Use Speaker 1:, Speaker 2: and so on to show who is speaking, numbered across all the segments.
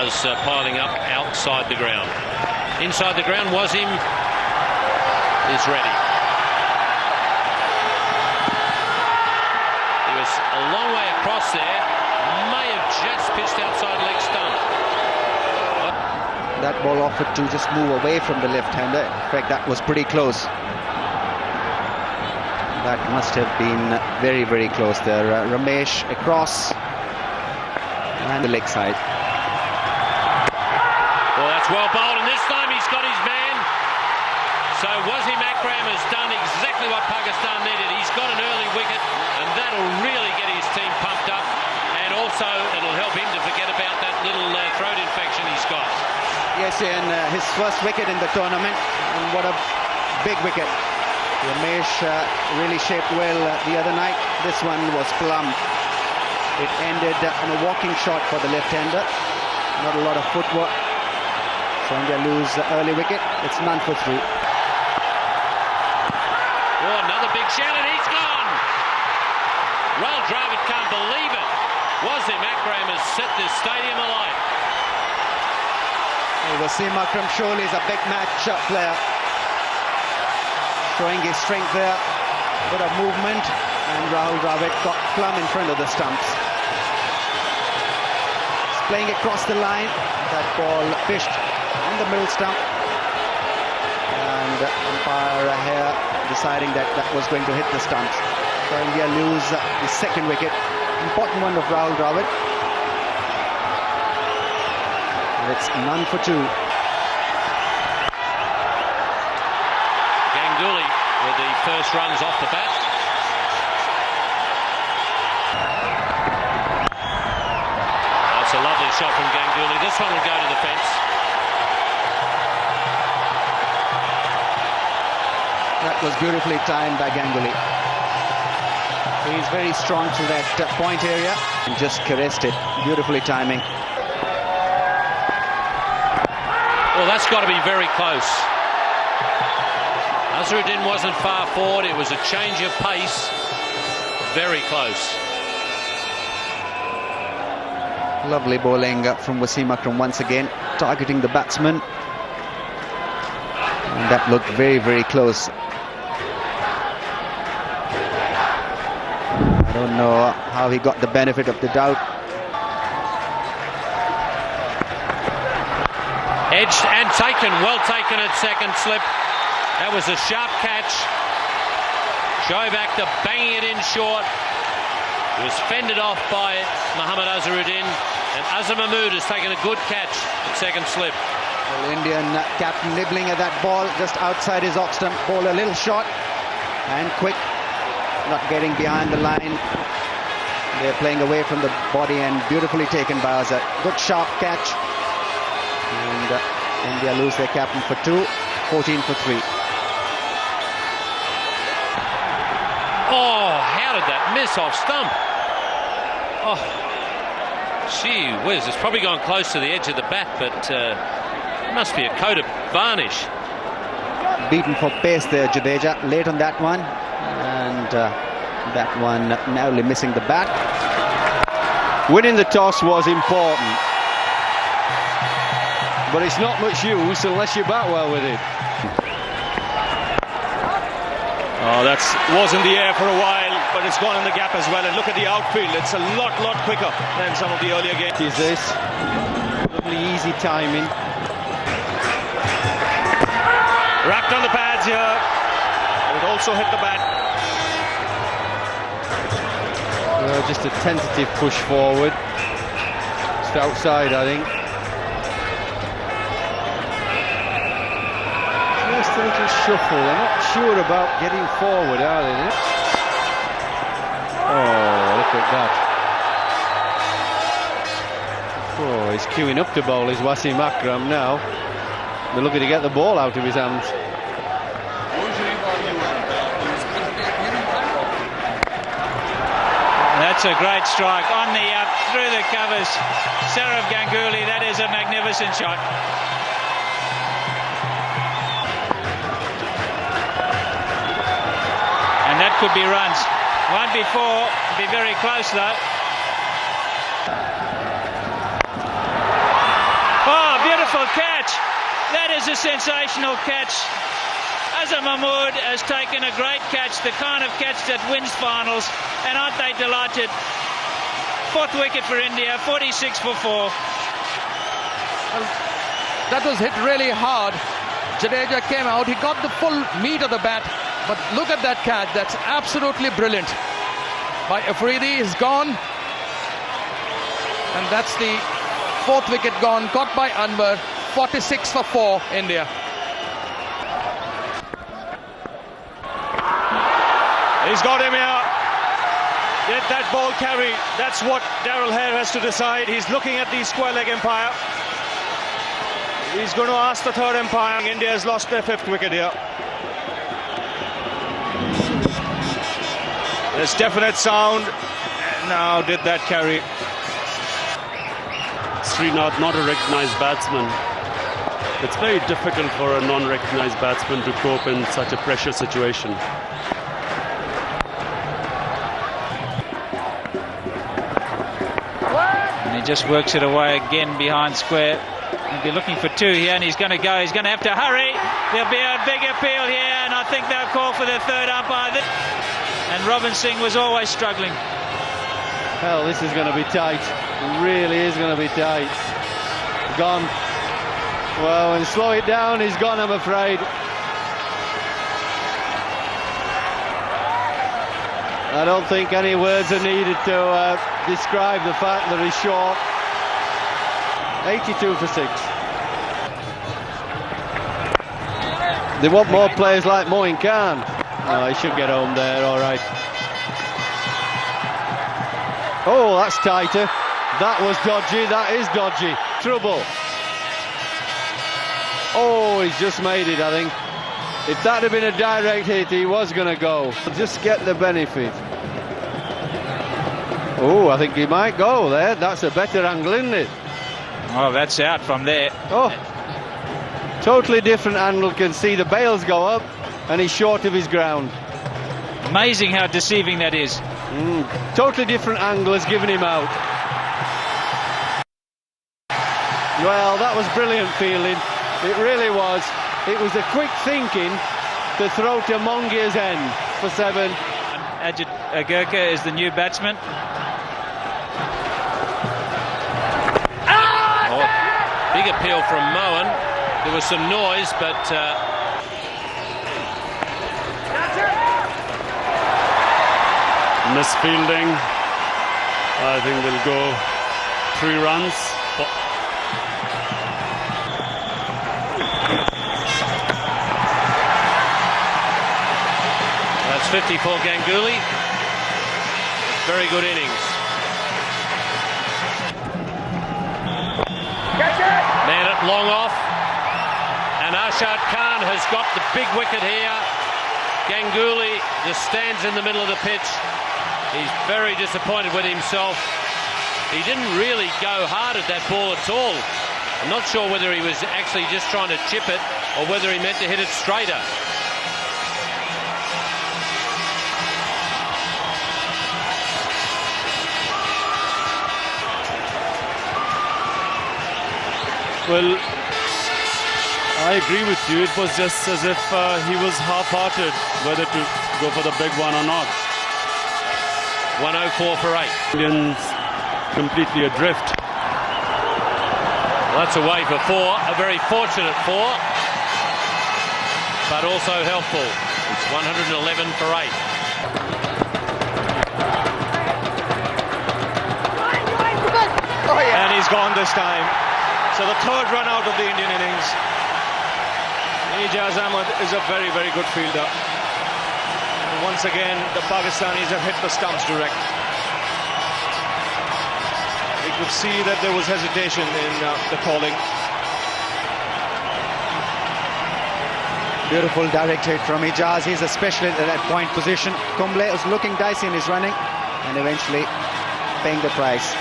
Speaker 1: stars piling up outside the ground. Inside the ground, Waseem is ready. He was a long way across there. May have just pitched outside leg stump.
Speaker 2: That ball offered to just move away from the left-hander. In fact, that was pretty close. That must have been very, very close there. Ramesh across and the leg side.
Speaker 1: Well, that's well bowled, and this time he's got his man. So Waseem Akram has done exactly what Pakistan needed. He's got an early wicket, and that'll really get his team pumped up. And also, it'll help him to forget about that little throat infection he's got.
Speaker 2: Yes, and his first wicket in the tournament, and what a big wicket. Ramesh really shaped well the other night. This one was plumb. It ended on a walking shot for the left-hander. Not a lot of footwork. So India lose the early wicket. It's none for 3.
Speaker 1: Oh, another big shout, and he's gone! Rahul Dravid can't believe it. Waseem Akram has set this stadium alight.
Speaker 2: Waseem Akram surely is a big match player. Showing his strength there. Bit of movement. And Rahul Dravid got plumb in front of the stumps. He's playing across the line. That ball fished in the middle stump. And umpire here deciding that that was going to hit the stumps. So India lose the second wicket. Important one of Rahul Dravid. And it's none for 2.
Speaker 1: Ganguly with the first runs off the bat. That's a lovely shot from Ganguly. This one will go to the fence.
Speaker 2: That was beautifully timed by Ganguly. He's very strong to that point area and just caressed it. Beautifully timing.
Speaker 1: Well, that's got to be very close. Azharuddin wasn't far forward. It was a change of pace. Very close.
Speaker 2: Lovely bowling from Waseem Akram once again, targeting the batsman. And that looked very, very close. I don't know how he got the benefit of the doubt.
Speaker 1: Edged and taken, well taken at second slip. That was a sharp catch. Shoaib Akhtar banging it in short. It was fended off by Mohammad Azharuddin, and Azhar Mahmood has taken a good catch at second slip.
Speaker 2: Well, Indian captain nibbling at that ball just outside his off stump. Ball a little short and quick, not getting behind the line. They're playing away from the body and beautifully taken by Azhar. Good sharp catch. And India lose their captain for 2, 14 for 3.
Speaker 1: Oh, how did that miss off stump? Oh, gee whiz, it's probably gone close to the edge of the bat, but it must be a coat of varnish.
Speaker 2: Beaten for pace there, Jadeja, late on that one. And that one narrowly missing the bat.
Speaker 3: Winning the toss was important, but it's not much use unless you bat well with it.
Speaker 4: Oh, that was in the air for a while, but it's gone in the gap as well. And look at the outfield; it's a lot quicker than some of the earlier games.
Speaker 3: Is this lovely easy timing?
Speaker 4: Wrapped on the pads here. It also hit the bat.
Speaker 3: Just a tentative push forward. Just outside, I think. Just a little shuffle. They're not sure about getting forward, are they? Oh, look at that. Oh, he's queuing up to bowl, is Waseem Akram now. They're looking to get the ball out of his hands.
Speaker 5: That's a great strike on the up through the covers. Sourav Ganguly, that is a magnificent shot. And that could be runs. One before, be very close though. is a sensational catch. Azhar Mahmood has taken a great catch, the kind of catch that wins finals, and aren't they delighted? Fourth wicket for India, 46 for 4.
Speaker 6: That was hit really hard. Jadeja came out, he got the full meat of the bat, but look at that catch, that's absolutely brilliant. By Afridi, is gone, and that's the fourth wicket gone, caught by Anwar, 46 for 4, India.
Speaker 4: He's got him here. Did that ball carry? That's what Darrell Hare has to decide. He's looking at the square leg umpire. He's going to ask the third umpire. India has lost their fifth wicket here. There's definite sound. Now, did that carry?
Speaker 7: Srinath, not a recognised batsman. It's very difficult for a non-recognised batsman to cope in such a pressure situation.
Speaker 5: And he just works it away again behind square. He'll be looking for 2 here, and he's going to go. He's going to have to hurry. There'll be a big appeal here, and I think they'll call for the third umpire. And Robin Singh was always struggling.
Speaker 3: Hell, this is going to be tight. It really is going to be tight. Gone. Well, when you slow it down, he's gone, I'm afraid. I don't think any words are needed to describe the fact that he's short. 82 for 6. They want more players like Moin Khan. Oh, he should get home there, all right. Oh, that's tighter. That was dodgy, that is dodgy. Trouble. Oh, he's just made it, I think. If that had been a direct hit, he was going to go. Just get the benefit. Oh, I think he might go there. That's a better angle, isn't it?
Speaker 5: Oh, that's out from there.
Speaker 3: Oh, totally different angle. Can see the bails go up, and he's short of his ground.
Speaker 5: Amazing how deceiving that is.
Speaker 3: Totally different angle has given him out. Well, that was brilliant fielding. It really was. It was a quick thinking to throw to Mongia's end for 7.
Speaker 5: Ajit Agarkar is the new batsman.
Speaker 1: Big appeal from Mohan. There was some noise, but
Speaker 7: Misfielding. I think they'll go 3 runs.
Speaker 1: that's 50 for Ganguly. Very good innings. Man at long off, and Arshad Khan has got the big wicket here. Ganguly just stands in the middle of the pitch. He's very disappointed with himself. He didn't really go hard at that ball at all. I'm not sure whether he was actually just trying to chip it or whether he meant to hit it straighter.
Speaker 7: Well, I agree with you. It was just as if he was half-hearted whether to go for the big one or not.
Speaker 1: 104 for 8.
Speaker 7: Indians completely adrift.
Speaker 1: Well, that's away for 4. A very fortunate 4, but also helpful. It's 111 for 8.
Speaker 4: Oh, yeah. And he's gone this time. So the third run out of the Indian innings. Ijaz Ahmed is a very, very good fielder. And once again, the Pakistanis have hit the stumps direct. We could see that there was hesitation in the calling.
Speaker 2: Beautiful direct hit from Ijaz. He's a specialist at that point position. Kumble was looking dicey in his running and eventually paying the price.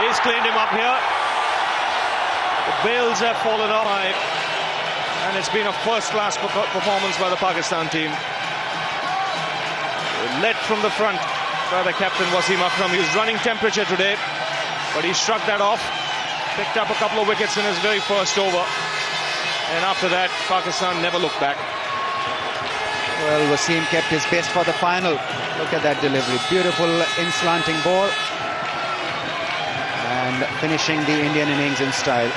Speaker 4: He's cleaned him up here. The bails have fallen off, and it's been a first-class performance by the Pakistan team. Led from the front by the captain Waseem Akram. He was running temperature today. but he struck that off, picked up a couple of wickets in his very first over, and after that Pakistan never looked back.
Speaker 2: Well, Waseem kept his best for the final. Look at that delivery. Beautiful in-slanting ball. And finishing the Indian innings in style.